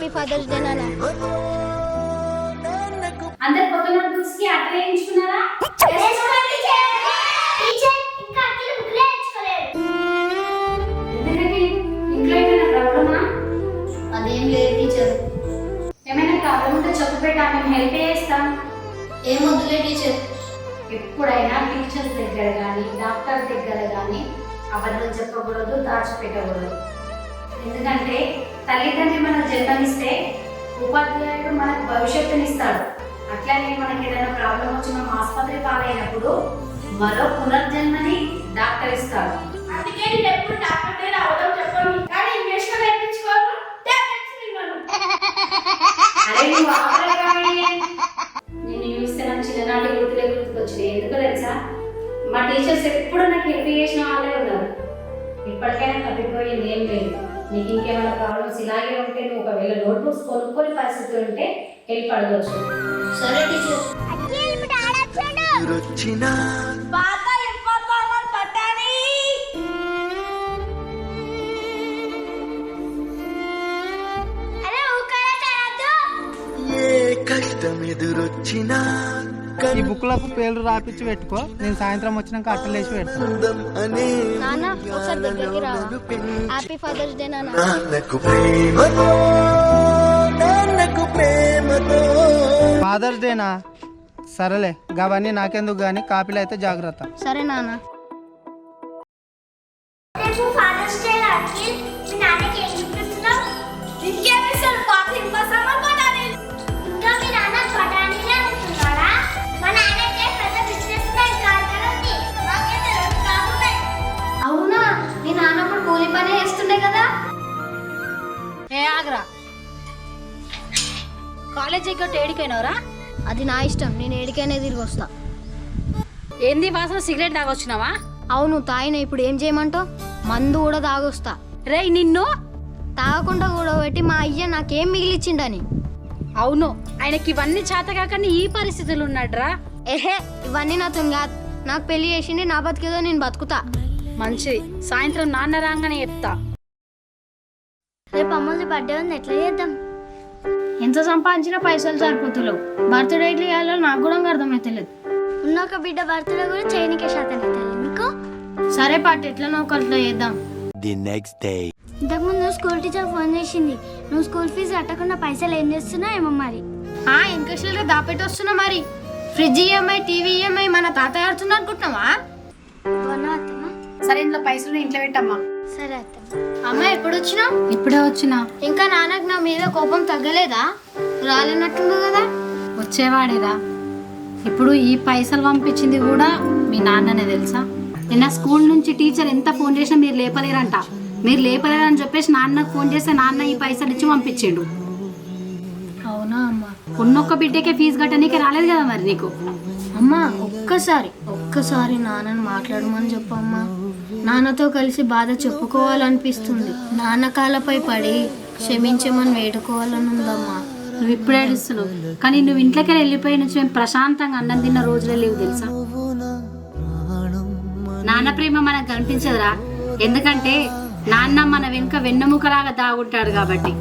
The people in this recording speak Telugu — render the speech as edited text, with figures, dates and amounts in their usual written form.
హ్యాపీ ఫాదర్స్ డే నాన్న. అందరు కొత్త నోట్బుక్స్ కి అట్లా వేయించుకున్నారా? ఇంట్లో ఏమైనా ప్రాబ్లమా? అదేం లేదు టీచర్. ఏమైనా ప్రాబ్లం ఉంటే చెప్పు పెట్టా, మేము హెల్ప్ చేస్తాం. ఏం వద్దులే టీచర్. ఎప్పుడైనా టీచర్స్ దగ్గర కానీ డాక్టర్ దగ్గర కానీ అబద్ధం చెప్పకూడదు, దాచిపెట్టకూడదు. ఎందుకంటే తల్లిదండ్రి మనకు జన్మనిస్తే ఉపాధ్యాయుడు మనకు భవిష్యత్తునిస్తాడు. అట్లానే మనకి ఏదైనా ప్రాబ్లం వచ్చి మనం ఆసుపత్రి పాలైనప్పుడు మరో పునర్జన్మని డాక్టర్ ఇస్తాడు. అందుకే నేను ఎప్పుడు డాక్టర్ దగ్గర అవడం చెప్పను, కానీ ఇంజెక్షన్ వేయించుకోను, టాబ్లెట్స్ తిన్నాను. అరే నువ్వు ఆపరేగానే. నేను చూస్తే నాకు చిన్ననాటి గుర్తులే గుర్తుకొచ్చినాయి. ఎందుకు తెలుసా? మా టీచర్స్ ఎప్పుడు నాకు హెల్ప్ చేసిన వాళ్ళే ఉన్నారు. ఇప్పటికైనా తప్పిపోయింది ఏం లేదు. నీకు ఇంకేమైనా ప్రాబ్లమ్స్ ఇలాగే ఉంటే నువ్వు ఒకవేళ నోట్బుక్స్ కొనుక్కొని పరిస్థితి ఉంటే హెల్ప్ అడగచ్చు. సరే టీచర్. పాత ఇన్ఫార్మర్ పట్టాని. అరే ఊకరా చేయొద్దు. ఏ కష్టం ఎదురొచ్చినా ఈ బుక్లకు పేర్లు రాపిచ్చి పెట్టుకో, నేను సాయంత్రం వచ్చినాక అట్టలేసి పెడతాను. నాన్న ఒకసారి దగ్గరికి రా. హ్యాపీ ఫాదర్స్ డే నాన్న. నాన్నకు ప్రేమతో ఫాదర్స్ డేనా? సరేలే, అవన్నీ నాకెందుకు గానీ కాపీలు అయితే జాగ్రత్త. సరే నాన్న. రేపు ఫాదర్స్ డే అఖిల్, మీ నాన్నకి ఏం చూపిస్తున్నావు? ఇంకేమిస్తాడు? పాత ఇన్ఫార్మర్ పట్టాని. ఇంకా మీ నాన్న పట్టానినే ఉంటున్నాడా? మా నాన్నకి పెద్ద బిజినెస్ మ్యాన్ కాదు కదండి, నాకైతే రెండు కాకున్నాయి. అవునా? నీ నాన్నప్పుడు కూలి పని చేస్తుండే కదా. ఏ ఆగ్రా, కాలేజీకి ఏడికైనావురా? అది నా ఇష్టం, నేను ఏడికైనా తిరిగి వస్తా. ఏంది వాసన? సిగరెట్ తాగొచ్చినావా? అవును తాగిన. ఇప్పుడు ఏం చేయమంటావు? మందు కూడా తాగొస్తా. రే నిన్ను. తాగకుండా కూడా పెట్టి మా అయ్య నాకేం మిగిలిచ్చిండని. అవును, ఆయనకి ఇవన్నీ చేతగాక ఈ పరిస్థితులు ఉన్నాడ్రా. ఏహే, ఇవన్నీ నాతో కాదు. నాకు పెళ్లి చేసింది, నా బతికేదో నేను బతుకుతా. మంచిది, సాయంత్రం నాన్న రాగానే చెప్తా. రేపు అమ్మది బర్త్డే ఉంది, ఎట్లా చేద్దాం? ఎంత సంపాదించినా పైసలు సరిపోతులేవు. బర్త్డే ఎట్లా చేయాలో నాకు కూడా అర్థమైతలేదు. ఉన్న ఒక బిడ్డ బర్త్డే కూడా చేయనికే శాతం అవుతుంది మీకు. సరే పాటు ఎట్లనో ఒకట్లా చేద్దాం. ది నెక్స్ట్ డే ఇంతకుముందు స్కూల్ టీచర్ ఫోన్ చేసింది. నువ్వు స్కూల్ ఫీజు కట్టకుండా పైసలు ఏం చేస్తున్నావు ఏమో మరి. ఇంకస్లో దాపెట్టి వస్తున్నా మరి. ఫ్రిడ్జ్ ఈఎంఐ, టీవీ ఈఎంఐ మన తాతయ్య ఆడుతున్నా అనుకుంటున్నావా? సరే, ఇంట్లో పైసలు ఇంట్లో పెట్టమ్మా. సరే అత్తమ్మ. అమ్మ ఎప్పుడు వచ్చినావు? ఇప్పుడే వచ్చినా. ఇంకా నాన్నకు నా మీద కోపం తగ్గలేదా? రాలేనట్టుంది కదా. వచ్చేవాడేరా. ఇప్పుడు ఈ పైసలు పంపించింది కూడా మీ నాన్ననే తెలుసా? నిన్న స్కూల్ నుంచి టీచర్ ఎంత ఫోన్ చేసినా మీరు లేపలేరంట. మీరు లేపలేరని చెప్పేసి నాన్నకు ఫోన్ చేస్తే నాన్న ఈ పైసలు ఇచ్చి పంపించాడు. అవునా అమ్మ? ఉన్నొక్క బిడ్డకే ఫీజు కట్టనీకే రాలేదు కదా మరి నీకు. అమ్మ ఒక్కసారి నాన్నని మాట్లాడమని చెప్పమ్మా. నాన్నతో కలిసి బాధ చెప్పుకోవాలనిపిస్తుంది. నాన్న కాళ్ళపై పడి క్షమించమని వేడుకోవాలని ఉందమ్మా. నువ్వు ఇప్పుడు ఏడుస్తున్నావు, కానీ నువ్వు ఇంట్లోకి వెళ్ళిపోయి నుంచి మేము ప్రశాంతంగా అన్నం తిన్న రోజులే లేవు తెలుసా? నాన్న ప్రేమ మనకు కనిపించదురా. ఎందుకంటే నాన్న మన వెనుక వెన్నెముకలాగా దాగుంటాడు కాబట్టి.